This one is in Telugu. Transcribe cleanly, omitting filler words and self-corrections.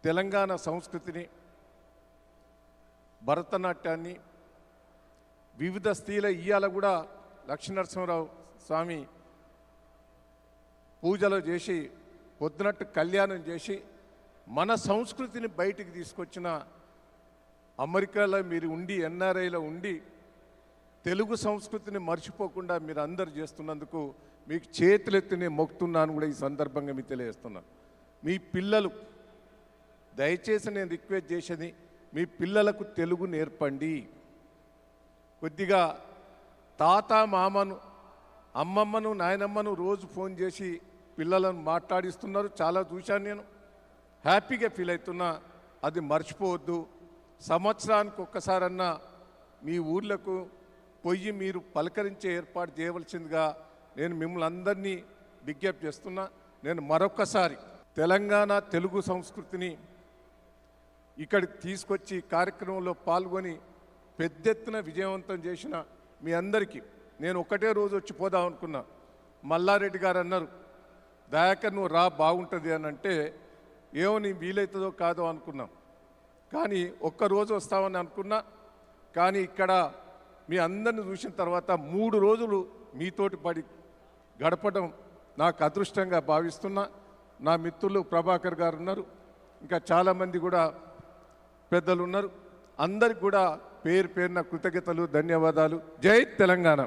తెలంగాణ సంస్కృతిని, భరతనాట్యాన్ని, వివిధ స్త్రీల ఇయ్యాల కూడా లక్ష్మీనరసింహరావు స్వామి పూజలు చేసి పొద్దునట్టు కళ్యాణం చేసి మన సంస్కృతిని బయటికి తీసుకొచ్చిన, అమెరికాలో మీరు ఉండి ఎన్ఆర్ఐలో ఉండి తెలుగు సంస్కృతిని మర్చిపోకుండా మీరు అందరు చేస్తున్నందుకు మీకు చేతులెత్తి నేను మొక్కుతున్నాను కూడా ఈ సందర్భంగా మీకు తెలియజేస్తున్నాను. మీ పిల్లలు, దయచేసి నేను రిక్వెస్ట్ చేసేది, మీ పిల్లలకు తెలుగు నేర్పండి. కొద్దిగా తాత మామను, అమ్మమ్మను, నాయనమ్మను రోజు ఫోన్ చేసి పిల్లలను మాట్లాడిస్తున్నారు, చాలా చూశాను నేను, హ్యాపీగా ఫీల్ అవుతున్నా. అది మర్చిపోవద్దు. సంవత్సరానికి ఒక్కసారన్నా మీ ఊర్లకు పోయి మీరు పలకరించే ఏర్పాటు చేయవలసిందిగా నేను మిమ్మల్ని అందరినీ విజ్ఞప్తి చేస్తున్నా. నేను మరొక్కసారి తెలంగాణ తెలుగు సంస్కృతిని ఇక్కడికి తీసుకొచ్చి కార్యక్రమంలో పాల్గొని పెద్ద ఎత్తున విజయవంతం చేసిన మీ అందరికీ నేను ఒకటే రోజు వచ్చి పోదాం అనుకున్నా. మల్లారెడ్డి గారు అన్నారు, దయాకర్ నువ్వు రా బాగుంటుంది అని అంటే, ఏమో నీ వీలవుతుందో కాదో అనుకున్నాం. కానీ ఒక్కరోజు వస్తామని అనుకున్నా. కానీ ఇక్కడ మీ అందరిని చూసిన తర్వాత 3 రోజులు మీతోటి పడి గడపడం నాకు అదృష్టంగా భావిస్తున్నా. నా మిత్రులు ప్రభాకర్ గారు ఉన్నారు, ఇంకా చాలామంది కూడా పెద్దలు ఉన్నారు. అందరికి కూడా పేరు పేరున కృతజ్ఞతలు, ధన్యవాదాలు. జై తెలంగాణ.